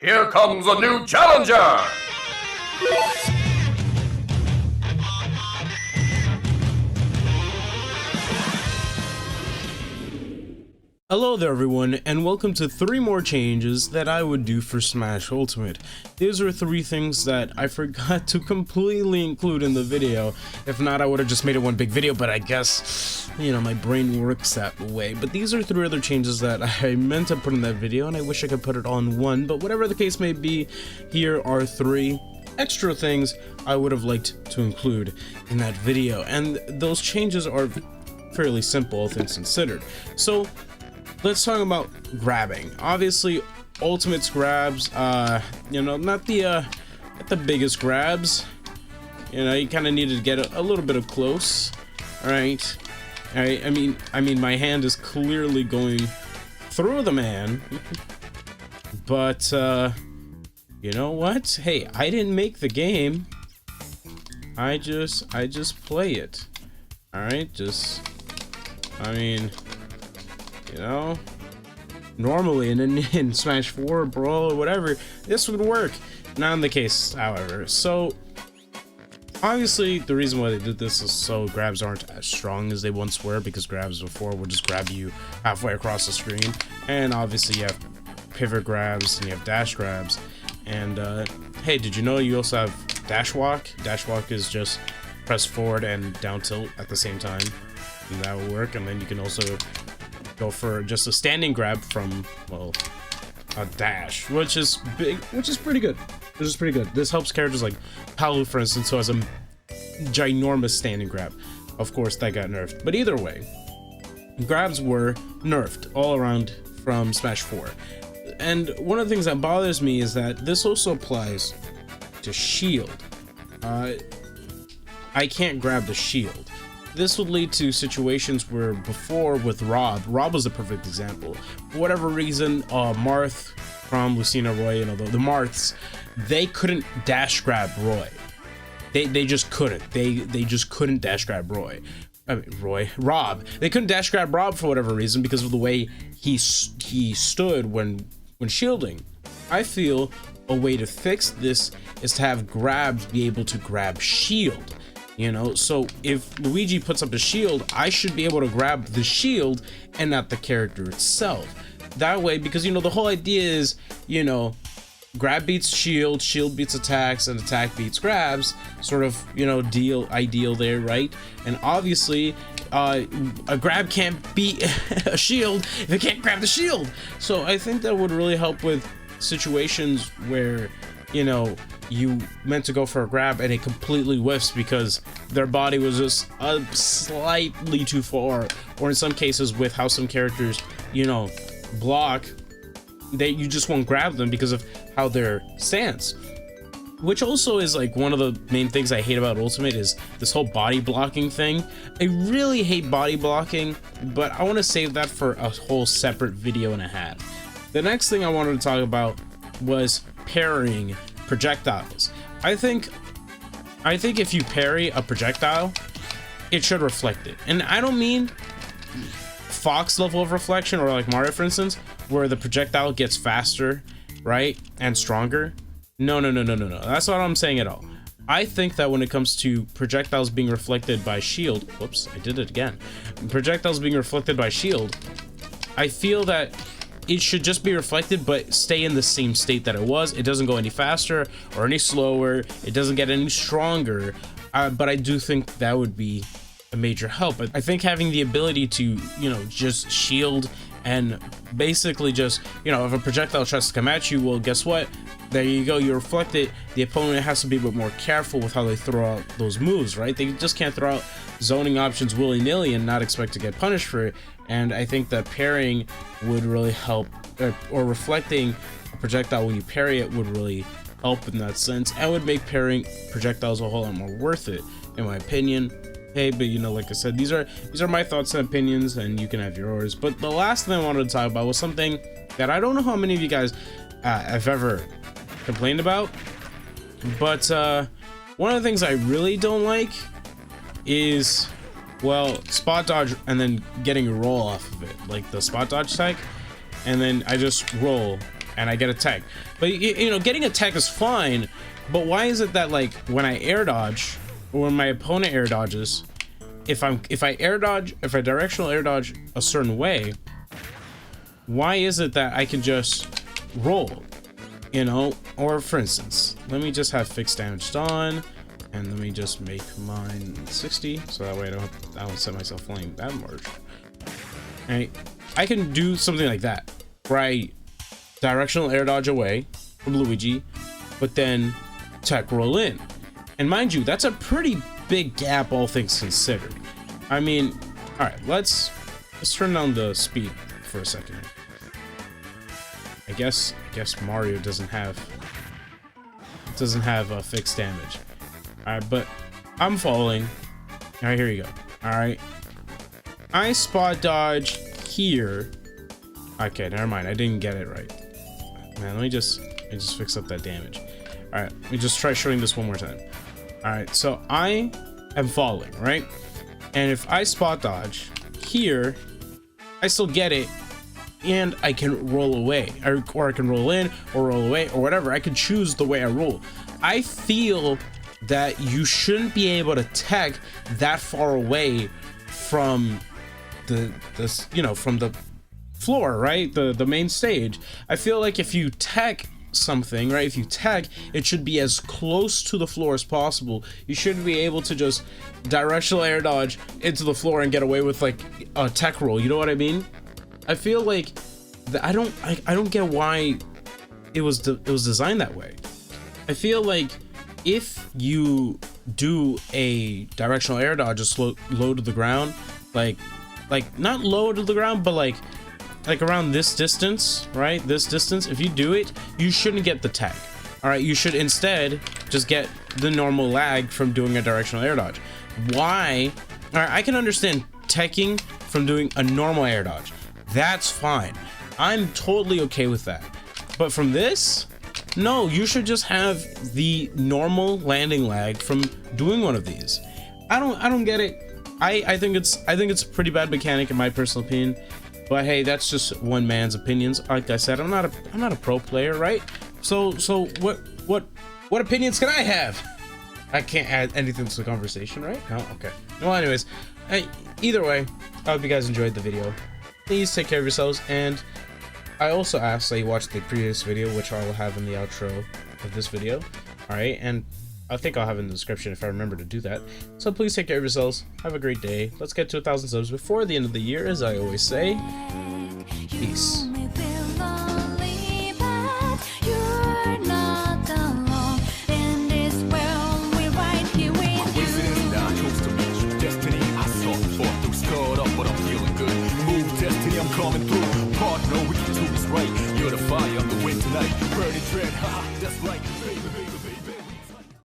Here comes a new challenger! Hello there everyone, and welcome to 3 more changes that I would do for Smash Ultimate. These are 3 things that I forgot to completely include in the video. If not, I would have just made it one big video, but I guess, you know, my brain works that way. But these are 3 other changes that I meant to put in that video, and I wish I could put it all in one. But whatever the case may be, here are 3 extra things I would have liked to include in that video. And those changes are fairly simple, all things considered. So, let's talk about grabbing. Obviously, Ultimate's grabs, you know, not the biggest grabs. You know, you kind of needed to get a little bit of close. All right. I mean, my hand is clearly going through the man. But, you know what? Hey, I didn't make the game. I just play it. All right, I mean, you know, normally in Smash 4, Brawl, or whatever, this would work. Not in the case, however. So, obviously, the reason why they did this is so grabs aren't as strong as they once were, because grabs before would just grab you halfway across the screen. And obviously, you have pivot grabs and you have dash grabs. And, hey, did you know you also have dash walk? Dash walk is just press forward and down tilt at the same time. And that will work. And then you can also go for just a standing grab from, well, a dash, which is pretty good. This helps characters like Palu, for instance, who has a ginormous standing grab. Of course, that got nerfed. But either way, grabs were nerfed all around from Smash 4. And one of the things that bothers me is that this also applies to shield. I can't grab the shield. This would lead to situations where before with Rob was a perfect example. For whatever reason, Marth from Lucina Roy, you know, the Marths, they couldn't dash grab Roy. They just couldn't. They just couldn't dash grab Rob. They couldn't dash grab Rob for whatever reason because of the way he stood when shielding. I feel a way to fix this is to have grabs be able to grab shield. You know, so if Luigi puts up a shield, I should be able to grab the shield and not the character itself. That way, because, you know, the whole idea is, you know, grab beats shield, shield beats attacks, and attack beats grabs. Sort of, you know, ideal there, right? And obviously, a grab can't beat a shield if it can't grab the shield. So I think that would really help with situations where, you know, you meant to go for a grab and it completely whiffs because their body was just slightly too far, or in some cases with how some characters, you know, block, you just won't grab them because of how their stance. Which also is like one of the main things I hate about Ultimate is this whole body blocking thing. I really hate body blocking, but I want to save that for a whole separate video and a half. The next thing I wanted to talk about was parrying projectiles. I think if you parry a projectile, it should reflect it. And I don't mean Fox level of reflection, or like Mario, for instance, where the projectile gets faster, right, and stronger. No. That's not what I'm saying at all. I think that when it comes to projectiles being reflected by shield, whoops, I did it again. Projectiles being reflected by shield, I feel that it should just be reflected but stay in the same state that it was. It doesn't go any faster or any slower. It doesn't get any stronger. But I do think that would be a major help. I think having the ability to, you know, just shield and basically just, you know, if a projectile tries to come at you, well, guess what? There you go, you reflect it. The opponent has to be a bit more careful with how they throw out those moves, right? They just can't throw out zoning options willy-nilly and not expect to get punished for it. And I think that parrying would really help, or reflecting a projectile when you parry it would really help in that sense, and would make parrying projectiles a whole lot more worth it, in my opinion. Hey, but you know, like I said, these are my thoughts and opinions, and you can have yours. But the last thing I wanted to talk about was something that I don't know how many of you guys have ever complained about, but one of the things I really don't like is, well, spot dodge and then getting a roll off of it, like the spot dodge tech, and then I just roll and I get a tech. But you know, getting a tech is fine, but why is it that like when I air dodge or when my opponent air dodges, if I directional air dodge a certain way, why is it that I can just roll, you know? Or for instance, let me just have fixed damage done, and let me just make mine 60, so that way I don't set myself flying that much. And I can do something like that, where I directional air dodge away from Luigi, but then tech roll in. And mind you, that's a pretty big gap, all things considered. I mean, all right, let's turn down the speed for a second. I guess Mario doesn't have a fixed damage. All right, but I'm falling. All right, here you go. All right, I spot dodge here. Okay, never mind. I didn't get it right. Man, let me just fix up that damage. All right, let me just try showing this one more time. All right, so I am falling, right? And if I spot dodge here, I still get it, and I can roll away, or I can roll in, or roll away, or whatever. I can choose the way I roll. I feel that you shouldn't be able to tech that far away from from the floor, right? The main stage. I feel like if you tech something, right, if you tech, it should be as close to the floor as possible. You shouldn't be able to just directional air dodge into the floor and get away with like a tech roll, you know what I mean? I feel like I don't get why it was designed that way. I feel like if you do a directional air dodge just low to the ground, like not low to the ground, but like around this distance, right? This distance, if you do it, you shouldn't get the tech. All right, you should instead just get the normal lag from doing a directional air dodge. Why? All right, I can understand teching from doing a normal air dodge. That's fine. I'm totally okay with that. But from this, no, you should just have the normal landing lag from doing one of these. I don't get it. I think it's a pretty bad mechanic in my personal opinion. But hey, that's just one man's opinions. Like I said, I'm not a pro player, right? So what opinions can I have? I can't add anything to the conversation, right? No, okay. Well, anyways, hey, either way, I hope you guys enjoyed the video. Please take care of yourselves, and I also asked that you watch the previous video, which I will have in the outro of this video. All right, and I think I'll have it in the description if I remember to do that. So please take care of yourselves. Have a great day. Let's get to 1,000 subs before the end of the year, as I always say. Peace. I'm coming through, partner, we can do this right. You're the fire, I'm the wind tonight. Burning dread, ha, that's right, baby, baby.